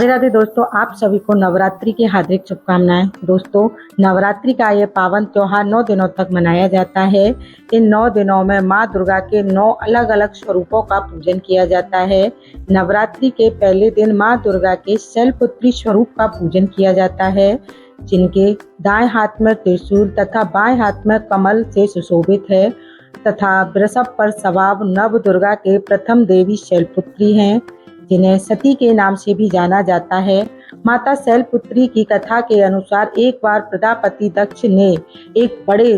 राधे राधे दोस्तों, आप सभी को नवरात्रि की हार्दिक शुभकामनाएं। दोस्तों, नवरात्रि का ये पावन त्योहार 9 दिनों तक मनाया जाता है। इन 9 दिनों में माँ दुर्गा के 9 अलग अलग स्वरूपों का पूजन किया जाता है। नवरात्रि के पहले दिन माँ दुर्गा के शैलपुत्री स्वरूप का पूजन किया जाता है, जिनके दाएं हाथ में त्रिशूल तथा बाएं हाथ में कमल से सुशोभित है तथा वृषभ पर सवार नव दुर्गा के प्रथम देवी शैलपुत्री हैं, जिन्हें सती के नाम से भी जाना जाता है। माता शैलपुत्री की कथा के अनुसार एक बार प्रजापति दक्ष ने एक बड़े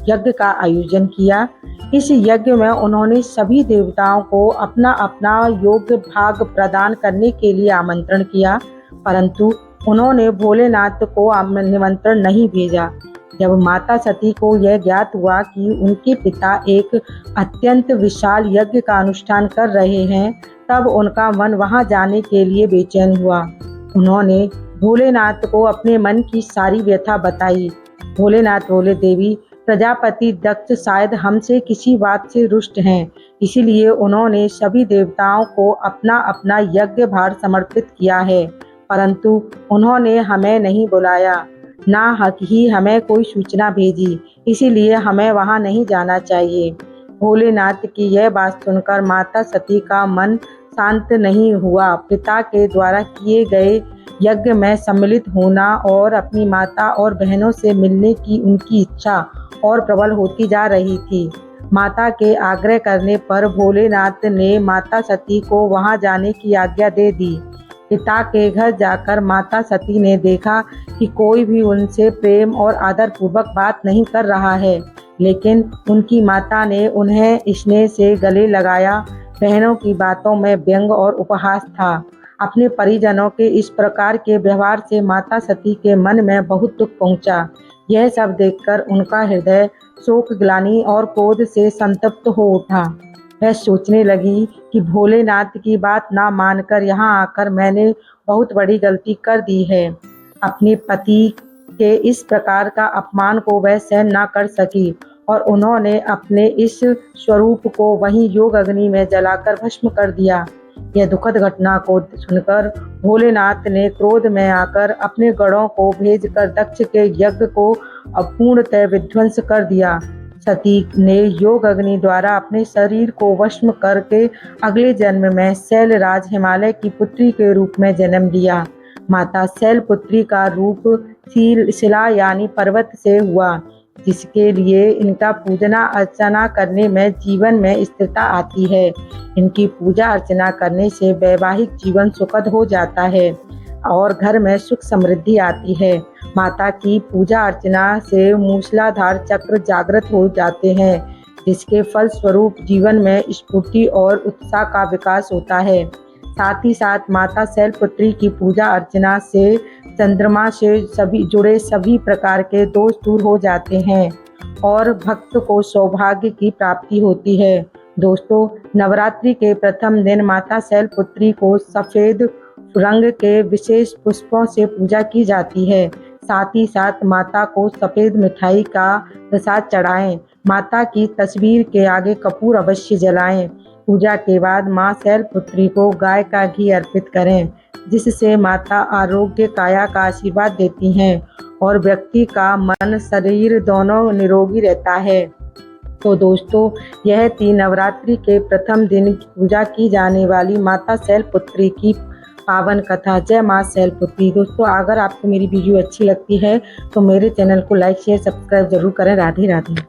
यज्ञ का आयोजन किया। इस यज्ञ में उन्होंने सभी देवताओं को अपना अपना योग्य भाग प्रदान करने के लिए आमंत्रण किया, परंतु उन्होंने भोलेनाथ को निमंत्रण नहीं भेजा। जब माता सती को यह ज्ञात हुआ कि उनके पिता एक अत्यंत विशाल यज्ञ का अनुष्ठान कर रहे हैं, तब उनका मन वहां जाने के लिए बेचैन हुआ। उन्होंने भोलेनाथ को अपने मन की सारी व्यथा बताई। भोलेनाथ बोले, देवी, प्रजापति दक्ष शायद हमसे किसी बात से रुष्ट हैं, इसीलिए उन्होंने सभी देवताओं को अपना अपना यज्ञ भार समर्पित किया है, परंतु उन्होंने हमें नहीं बुलाया, ना ही हमें कोई सूचना भेजी, इसीलिए हमें वहां नहीं जाना चाहिए। भोलेनाथ की यह बात सुनकर माता सती का मन शांत नहीं हुआ। पिता के द्वारा किए गए यज्ञ में सम्मिलित होना और अपनी माता और बहनों से मिलने की उनकी इच्छा और प्रबल होती जा रही थी। माता के आग्रह करने पर भोलेनाथ ने माता सती को वहां जाने की आज्ञा दे दी। पिता के घर जाकर माता सती ने देखा कि कोई भी उनसे प्रेम और आदर पूर्वक बात नहीं कर रहा है, लेकिन उनकी माता ने उन्हें स्नेह से गले लगाया। बहनों की बातों में व्यंग और उपहास था। अपने परिजनों के इस प्रकार के व्यवहार से माता सती के मन में बहुत दुख पहुंचा। यह सब देखकर उनका हृदय शोक, ग्लानि और क्रोध से संतप्त हो उठा। वह सोचने लगी कि भोलेनाथ की बात ना मानकर यहाँ आकर मैंने बहुत बड़ी गलती कर दी है। अपने पति के इस प्रकार का अपमान को वह सहन ना कर सकी और उन्होंने अपने इस स्वरूप को वहीं योग अग्नि में जलाकर भस्म कर दिया। यह दुखद घटना को सुनकर भोलेनाथ ने क्रोध में आकर अपने गणों को भेजकर दक्ष के यज्ञ को पूर्णतः विध्वंस कर दिया। सती ने योग अग्नि द्वारा अपने शरीर को भस्म करके अगले जन्म में शैलराज हिमालय की पुत्री के रूप में जन्म लिया। माता शैलपुत्री का रूप शिला यानी पर्वत से हुआ, जिसके लिए इनका पूजना अर्चना करने में जीवन में स्थिरता आती है। इनकी पूजा अर्चना करने से वैवाहिक जीवन सुखद हो जाता है और घर में सुख समृद्धि आती है। माता की पूजा अर्चना से मूसलाधार चक्र जागृत हो जाते हैं, जिसके फल स्वरूप जीवन में स्फूर्ति और उत्साह का विकास होता है। साथ ही साथ माता शैलपुत्री की पूजा अर्चना से चंद्रमा से जुड़े सभी प्रकार के दोष दूर हो जाते हैं और भक्त को सौभाग्य की प्राप्ति होती है। दोस्तों, नवरात्रि के प्रथम दिन माता शैलपुत्री को सफेद रंग के विशेष पुष्पों से पूजा की जाती है। साथ ही साथ माता को सफेद मिठाई का प्रसाद चढ़ाएं। माता की तस्वीर के आगे कपूर अवश्य जलाएं। पूजा के बाद माँ शैलपुत्री को गाय का घी अर्पित करें, जिससे माता आरोग्य काया का आशीर्वाद देती हैं और व्यक्ति का मन शरीर दोनों निरोगी रहता है। तो दोस्तों, यह थी नवरात्रि के प्रथम दिन पूजा की जाने वाली माता शैलपुत्री की पावन कथा। जय माँ शैलपुत्री। दोस्तों, अगर आपको मेरी वीडियो अच्छी लगती है तो मेरे चैनल को लाइक, शेयर, सब्सक्राइब जरूर करें। राधे राधे।